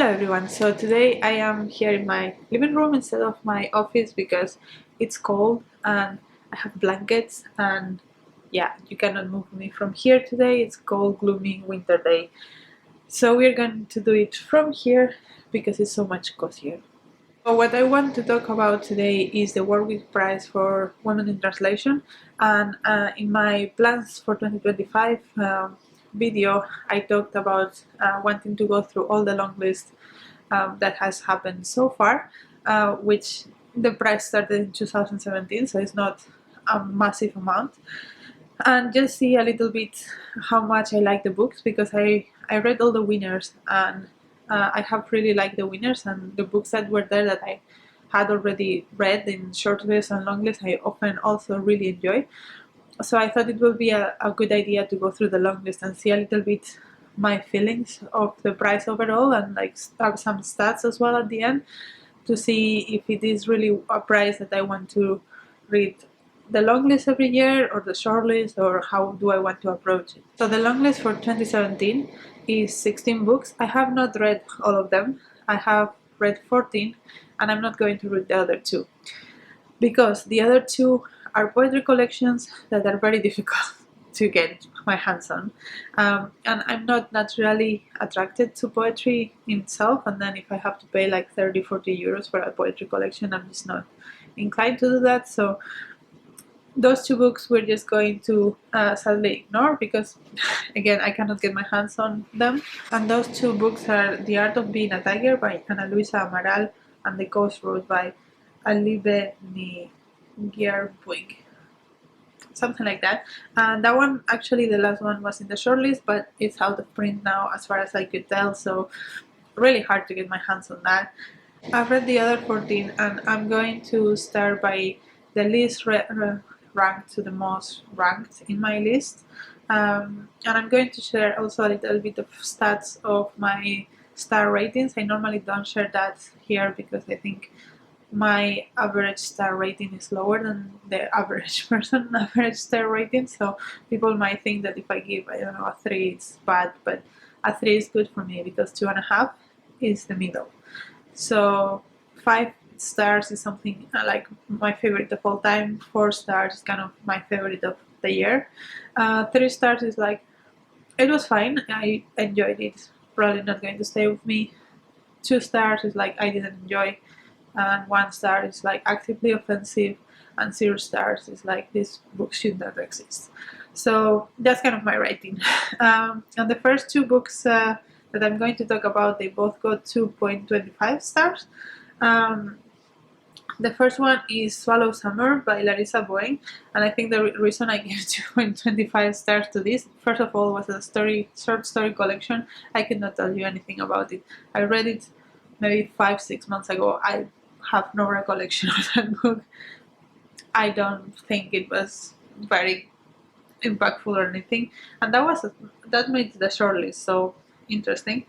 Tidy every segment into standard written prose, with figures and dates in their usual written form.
Hello everyone, so today I am here in my living room instead of my office because it's cold and I have blankets and yeah, you cannot move me from here today. It's cold, gloomy winter day. So we're going to do it from here because it's so much cozier. So what I want to talk about today is the Warwick Prize for Women in Translation, and in my plans for 2025 video I talked about wanting to go through all the long list that has happened so far, which the prize started in 2017, so it's not a massive amount, and just see a little bit how much I like the books, because I read all the winners and I have really liked the winners, and the books that were there that I had already read in shortlist and longlist I often also really enjoy. So I thought it would be a good idea to go through the longlist and see a little bit my feelings of the prize overall, and like have some stats as well at the end to see if it is really a prize that I want to read the long list every year or the short list, or how do I want to approach it. So the long list for 2017 is 16 books. I have not read all of them. I have read 14 and I'm not going to read the other two because the other two are poetry collections that are very difficult to get my hands on, and I'm not naturally attracted to poetry in itself, and then if I have to pay like 30-40 euros for a poetry collection, I'm just not inclined to do that. So those two books we're just going to sadly ignore because again I cannot get my hands on them. And those two books are The Art of Being a Tiger by Ana Luísa Amaral and The Ghost Road by Alexievich, something like that. And that one, actually the last one was in the shortlist, but it's out of print now as far as I could tell, so really hard to get my hands on that. I've read the other 14 and I'm going to start by the least ranked to the most ranked in my list, and I'm going to share also a little bit of stats of my star ratings. I normally don't share that here because I think my average star rating is lower than the average person average star rating, so people might think that if I give, I don't know, a 3 it's bad, but a 3 is good for me because 2.5 is the middle. So 5 stars is something like my favorite of all time. 4 stars is kind of my favorite of the year. 3 stars is like, it was fine, I enjoyed it, probably not going to stay with me. 2 stars is like I didn't enjoy, and 1 star is like actively offensive, and 0 stars is like this book should not exist. So that's kind of my rating. And the first 2 books that I'm going to talk about, they both got 2.25 stars. The first one is Swallow Summer by Larissa Boehm, and I think the reason I gave 2.25 stars to this, first of all, was a short story collection. I cannot tell you anything about it. I read it maybe 5-6 months ago. I have no recollection of that book. I don't think it was very impactful or anything, and that made the shortlist, so interesting.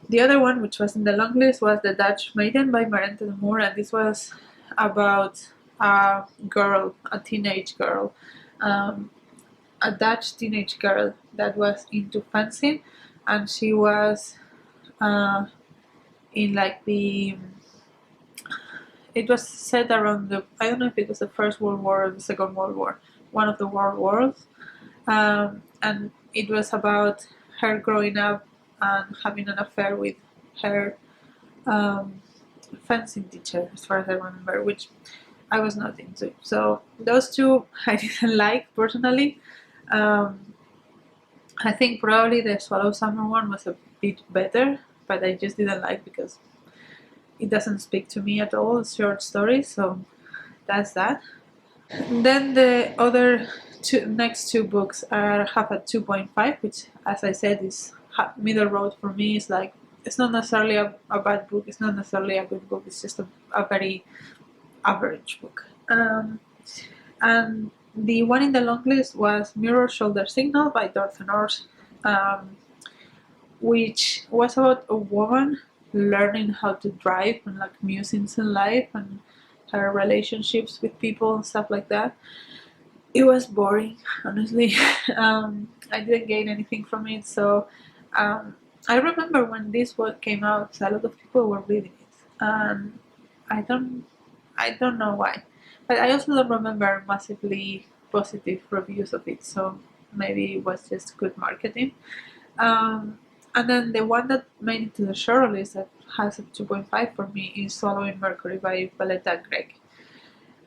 The other one, which was in the long list, was The Dutch Maiden by Herta Müller, and this was about a girl, a teenage girl, a Dutch teenage girl that was into fencing, and she was in like it was set around I don't know if it was the First World War or the Second World War, one of the world wars, and it was about her growing up and having an affair with her fencing teacher, as far as I remember, which I was not into. So those two I didn't like personally. I think probably the Swallow Summer one was a bit better, but I just didn't like because it doesn't speak to me at all. It's short stories, so that's that. Then the other next 2 books have a 2.5, which, as I said, is middle road for me. It's like, it's not necessarily a bad book, it's not necessarily a good book, it's just a very average book. And the one in the long list was Mirror Shoulder Signal by Dorothy Norse, which was about a woman learning how to drive and like musings in life and her relationships with people and stuff like that. It was boring, honestly. I didn't gain anything from it, so I remember when this one came out, a lot of people were reading it, and I don't, I don't know why, but I also don't remember massively positive reviews of it. So maybe it was just good marketing. Um, and then the one that made it to the shortlist that has a 2.5 for me is Swallowing Mercury by Bela and Greg.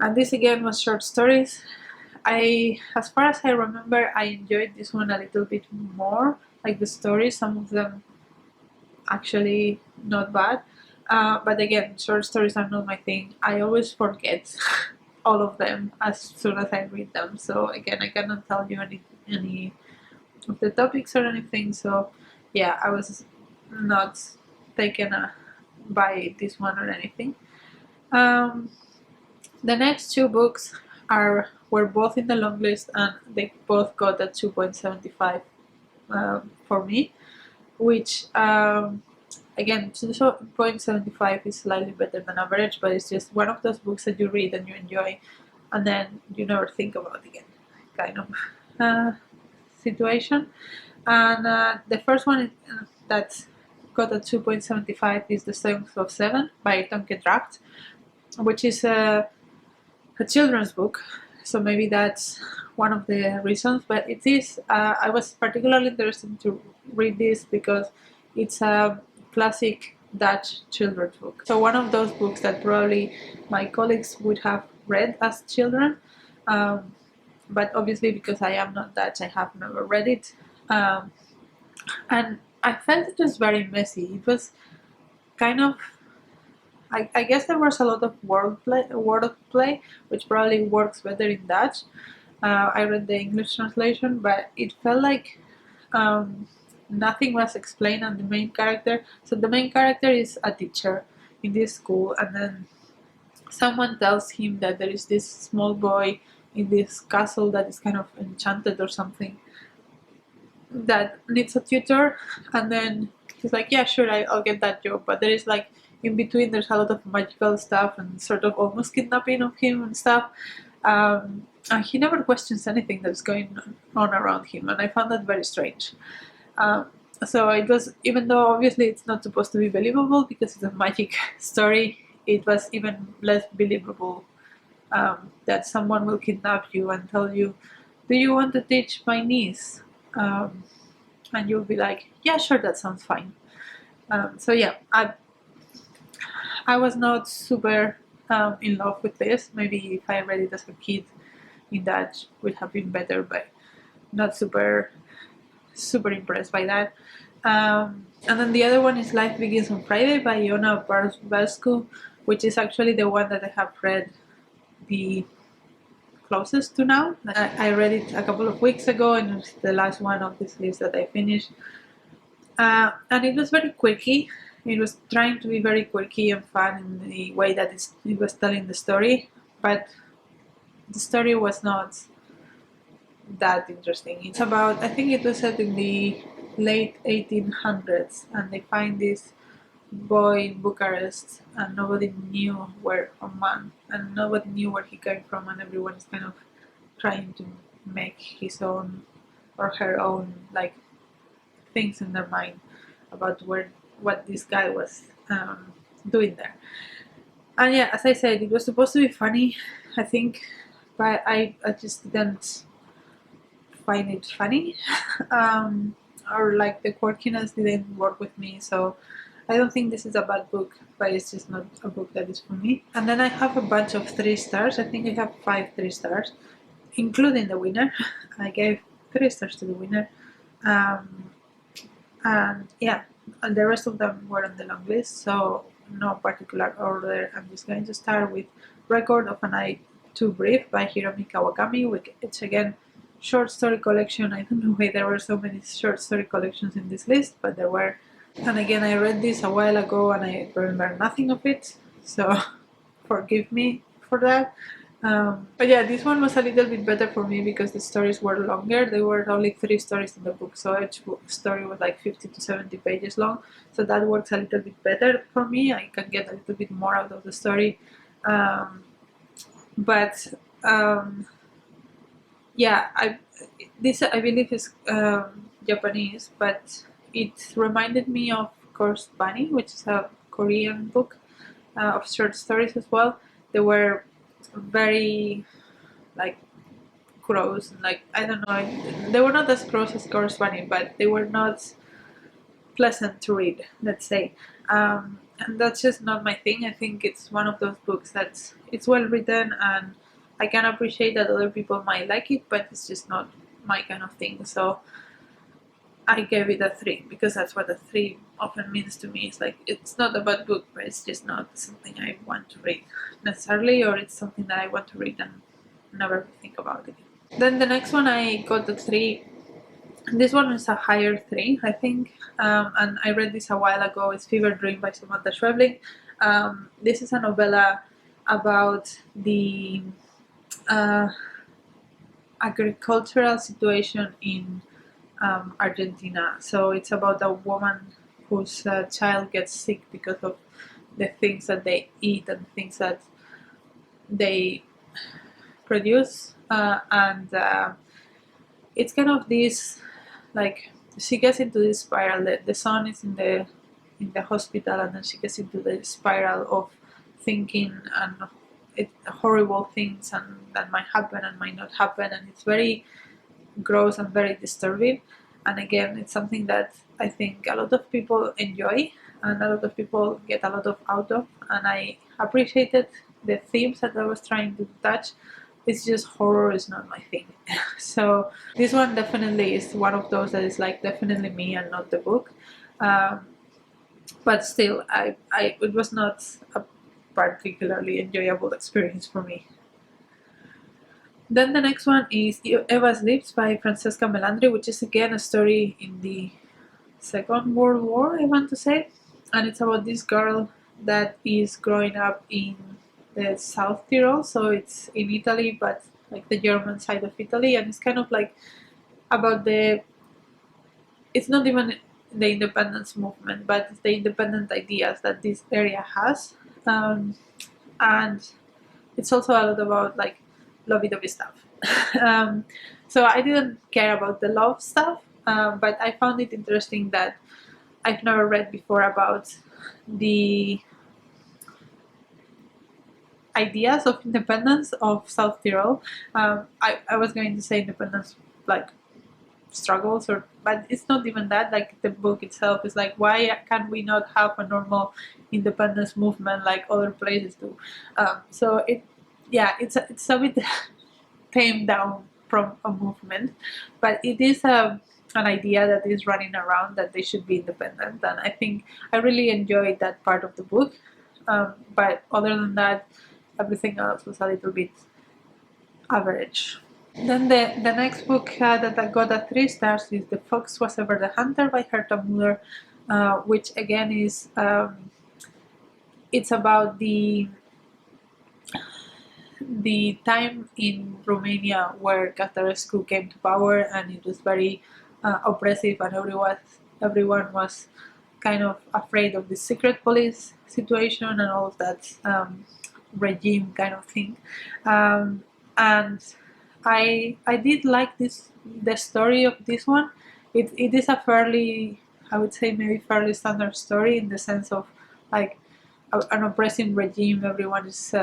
And this again was short stories. As far as I remember, I enjoyed this one a little bit more. Like the stories, some of them actually not bad. But again, short stories are not my thing. I always forget all of them as soon as I read them. So again, I cannot tell you any of the topics or anything. So yeah, I was not taken by this one or anything. Um, the next two books were both in the long list, and they both got a 2.75 for me, which again 2.75 is slightly better than average, but it's just one of those books that you read and you enjoy, and then you never think about it again, kind of situation. And the first one that got a 2.75 is The Songs of Seven by Tonke Dragt, which is a children's book. So maybe that's one of the reasons. But it is, I was particularly interested to read this because it's a classic Dutch children's book. So one of those books that probably my colleagues would have read as children. But obviously, because I am not Dutch, I have never read it. And I felt it was very messy. It was kind of, I guess there was a lot of wordplay, which probably works better in Dutch. I read the English translation, but it felt like nothing was explained on the main character. So the main character is a teacher in this school, and then someone tells him that there is this small boy in this castle that is kind of enchanted or something that needs a tutor, and then he's like, yeah, sure, I'll get that job. But there is like in between, there's a lot of magical stuff and sort of almost kidnapping of him and stuff. And he never questions anything that's going on around him, and I found that very strange. So it was, even though obviously it's not supposed to be believable because it's a magic story, it was even less believable that someone will kidnap you and tell you, do you want to teach my niece? And you'll be like, yeah, sure, that sounds fine. So yeah, I was not super in love with this. Maybe if I read it as a kid in Dutch would have been better, but not super impressed by that. And then the other one is Life Begins on Friday by Iona Pârvulescu, which is actually the one that I have read the closest to now. I read it a couple of weeks ago, and it's the last one of this list that I finished. And it was very quirky. It was trying to be very quirky and fun in the way that it was telling the story, but the story was not that interesting. It's about, I think it was set in the late 1800s, and they find this boy in Bucharest, and nobody knew where he came from, and everyone is kind of trying to make his own or her own like things in their mind about what this guy was doing there. And yeah, as I said, it was supposed to be funny, I think, but I just didn't find it funny, or like the quirkiness didn't work with me. So I don't think this is a bad book, but it's just not a book that is for me. And then I have a bunch of 3 stars. I think I have 5 3 stars, including the winner. I gave 3 stars to the winner. And yeah, and the rest of them were on the long list, so no particular order. I'm just going to start with Record of a Night Too Brief by Hiromi Kawakami, which it's again short story collection. I don't know why there were so many short story collections in this list, but there were. And again, I read this a while ago and I remember nothing of it, so forgive me for that. But yeah, this one was a little bit better for me because the stories were longer. There were only 3 stories in the book, so each story was like 50 to 70 pages long. So that works a little bit better for me. I can get a little bit more out of the story. But yeah, I believe is Japanese, but it reminded me of Course Bunny, which is a Korean book of short stories as well. They were very like gross, and like I don't know, they were not as gross as Course Bunny, but they were not pleasant to read, let's say. And that's just not my thing. I think it's one of those books that's it's well written, and I can appreciate that other people might like it, but it's just not my kind of thing. So I gave it a 3 because that's what a 3 often means to me. It's like it's not a bad book, but it's just not something I want to read necessarily, or it's something that I want to read and never think about it. Then the next one I got a 3. This one is a higher 3, I think, and I read this a while ago. It's Fever Dream by Samantha Schweblin. This is a novella about the agricultural situation in Argentina. So it's about a woman whose child gets sick because of the things that they eat and things that they produce, and it's kind of this, like, she gets into this spiral. The son is in the hospital, and then she gets into the spiral of thinking and horrible things and that might happen and might not happen, and it's very gross and very disturbing. And again, it's something that I think a lot of people enjoy and a lot of people get a lot of out of, and I appreciated the themes that I was trying to touch. It's just horror is not my thing. So this one definitely is one of those that is like definitely me and not the book. But still, it was not a particularly enjoyable experience for me. Then the next one is Eva's Lips by Francesca Melandri, which is again a story in the Second World War, I want to say. And it's about this girl that is growing up in the South Tyrol, so it's in Italy, but like the German side of Italy, and it's kind of like about it's not even the independence movement, but the independent ideas that this area has, and it's also a lot about like lovey-dovey stuff. So I didn't care about the love stuff, but I found it interesting that I've never read before about the ideas of independence of South Tyrol. I was going to say independence like struggles, but it's not even that. Like the book itself is like, why can we not have a normal independence movement like other places do? So it's a bit tamed down from a movement, but it is an idea that is running around that they should be independent, and I think I really enjoyed that part of the book. But other than that, everything else was a little bit average. Then the next book that I got at 3 stars is The Fox Was Ever the Hunter by Herta Müller, which again is it's about the time in Romania where Băsescu came to power, and it was very oppressive, and everyone was kind of afraid of the secret police situation and all of that regime kind of thing. And I did like the story of this one. It is a fairly, I would say maybe fairly standard story in the sense of like an oppressive regime. Everyone is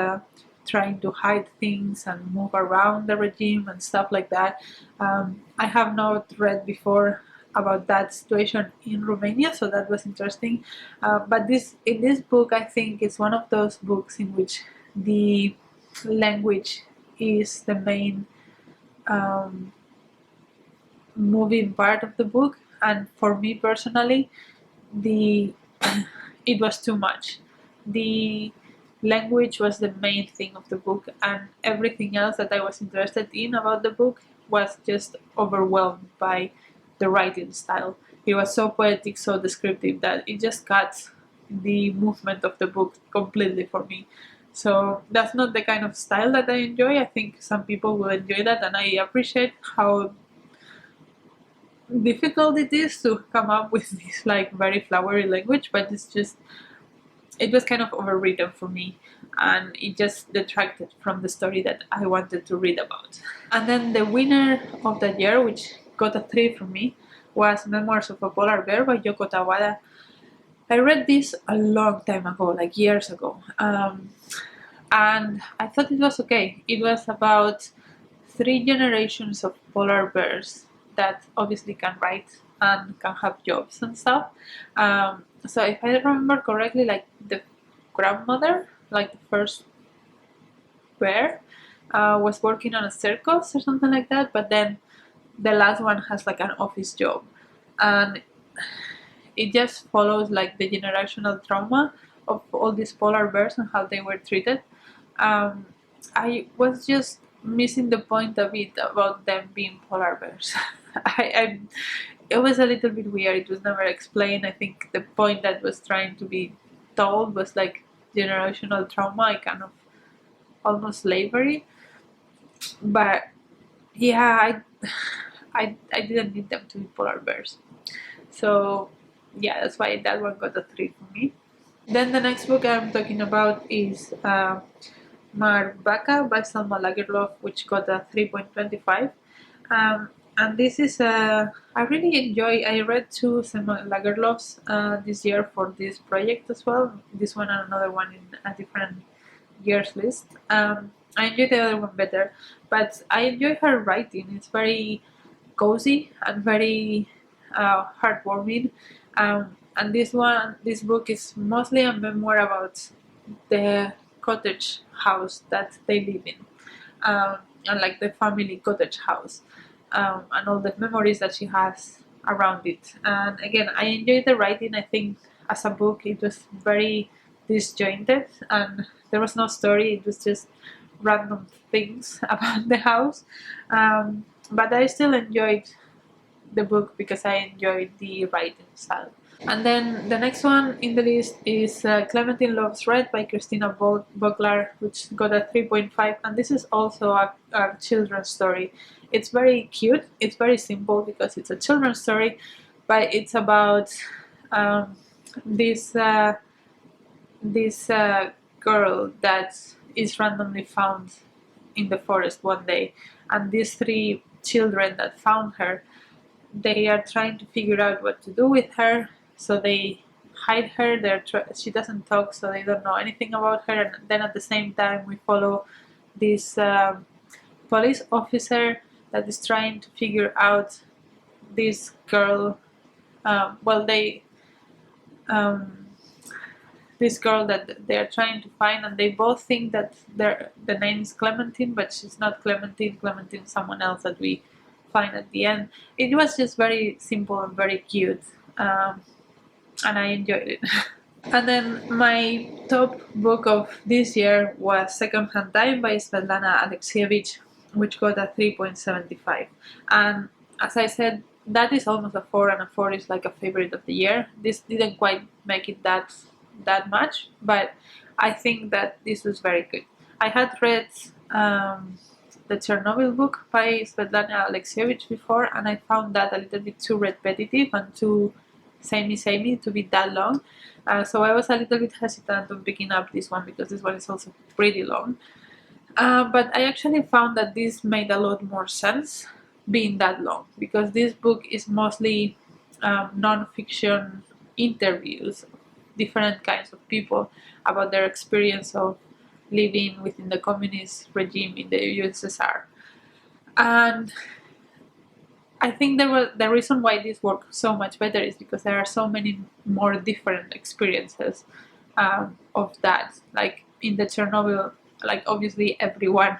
trying to hide things and move around the regime and stuff like that. I have not read before about that situation in Romania, so that was interesting. But in this book, I think it's one of those books in which the language is the main moving part of the book, and for me personally, it was too much. The language was the main thing of the book, and everything else that I was interested in about the book was just overwhelmed by the writing style. It was so poetic, so descriptive that it just cut the movement of the book completely for me. So that's not the kind of style that I enjoy. I think some people will enjoy that, and I appreciate how difficult it is to come up with this like very flowery language, but it was kind of overwritten for me, and it just detracted from the story that I wanted to read about. And then the winner of that year, which got a 3 from me, was Memoirs of a Polar Bear by Yoko Tawada. I read this a long time ago, like years ago, and I thought it was okay. It was about 3 generations of polar bears that obviously can write and can have jobs and stuff. So if I remember correctly, like the grandmother, like the first bear, was working on a circus or something like that, but then the last one has like an office job, and it just follows like the generational trauma of all these polar bears and how they were treated. um, I was just missing the point a bit about them being polar bears. I it was a little bit weird. It was never explained. I think the point that was trying to be told was like generational trauma, kind of almost slavery. But yeah, I didn't need them to be polar bears. So yeah, that's why that one got a 3 for me. Then the next book I'm talking about is Marbaka by Selma Lagerlof, which got a 3.25. And this is I really enjoy. I read 2 Selma Lagerlofs this year for this project as well. This one and another one in a different year's list. I enjoy the other one better, but I enjoy her writing. It's very cozy and very heartwarming. And this book is mostly a memoir about the cottage house that they live in, and like the family cottage house, and all the memories that she has around it. And again, I enjoyed the writing. I think as a book, it was very disjointed, and there was no story. It was just random things about the house. But I still enjoyed the book because I enjoyed the writing style. And then the next one in the list is Clementine Loves Red by Krystyna Boglar, which got a 3.5. And this is also a children's story. It's very cute. It's very simple because it's a children's story, but it's about um, this girl that is randomly found in the forest one day, and these 3 children that found her, they are trying to figure out what to do with her. So they hide her. She doesn't talk, so they don't know anything about her. And then at the same time, we follow this police officer that is trying to figure out this girl. Well, they this girl that they are trying to find, and they both think that the name is Clementine, but she's not Clementine. Clementine, someone else that we find at the end. It was just very simple and very cute, and I enjoyed it. And then my top book of this year was Second Hand Time by Svetlana Alexievich, which got a 3.75. And as I said, that is almost a 4, and a 4 is like a favorite of the year. This didn't quite make it that much, but I think that this was very good. I had read the Chernobyl book by Svetlana Alexievich before, and I found that a little bit too repetitive and too samey to be that long. So I was a little bit hesitant on picking up this one because this one is also pretty long. But I actually found that this made a lot more sense being that long, because this book is mostly non-fiction interviews, different kinds of people about their experience of living within the communist regime in the USSR. And I think the reason why this works so much better is because there are so many more different experiences of that. Like in the Chernobyl, like obviously everyone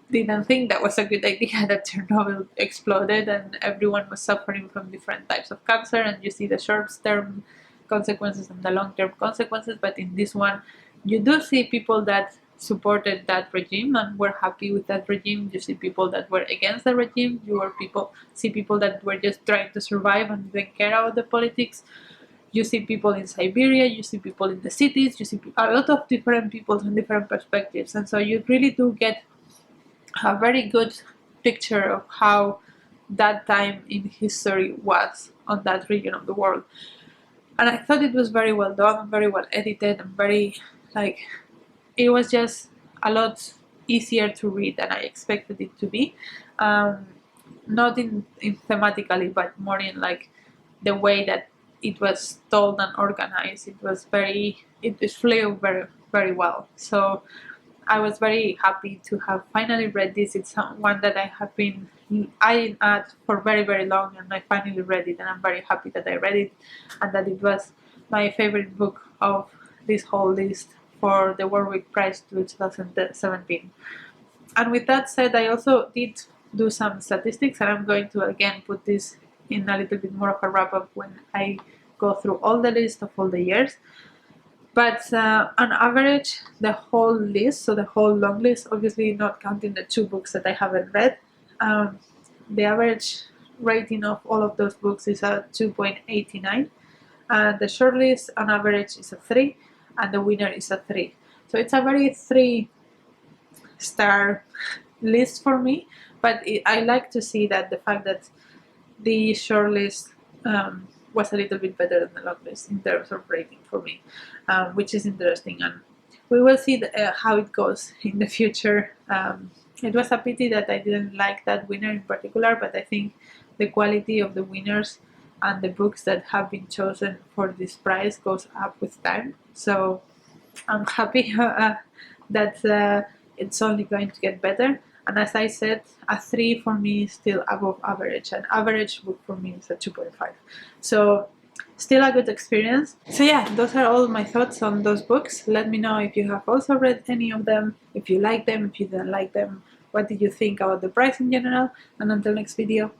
didn't think that was a good idea that Chernobyl exploded, and everyone was suffering from different types of cancer, and you see the short-term consequences and the long-term consequences. But in this one, you do see people that supported that regime and were happy with that regime. You see people that were against the regime. See people that were just trying to survive and didn't care about the politics. You see people in Siberia, you see people in the cities, you see a lot of different people from different perspectives, and so you really do get a very good picture of how that time in history was on that region of the world. And I thought it was very well done, very well edited, and very, like, it was just a lot easier to read than I expected it to be. not in thematically, but more in like the way that it was told and organized. It was it flew very well. So I was very happy to have finally read this. It's one that I have been eyeing at for very long, and I finally read it, and I'm very happy that I read it, and that it was my favorite book of this whole list for the Warwick Prize 2017. And with that said, I also did do some statistics, and I'm going to again put this in a little bit more of a wrap up when I go through all the list of all the years. But on average, the whole list, so the whole long list, obviously not counting the 2 books that I haven't read, the average rating of all of those books is a 2.89. The shortlist on average is a 3, and the winner is a 3. So it's a very 3-star list for me, but I like to see that the fact that the shortlist was a little bit better than the long list in terms of rating for me, which is interesting, and we will see how it goes in the future. It was a pity that I didn't like that winner in particular, but I think the quality of the winners and the books that have been chosen for this prize goes up with time. So I'm happy that it's only going to get better. And as I said, a 3 for me is still above average. An average book for me is a 2.5. So still a good experience. So yeah, those are all my thoughts on those books. Let me know if you have also read any of them, if you like them, if you didn't like them, what did you think about the prize in general. And until next video,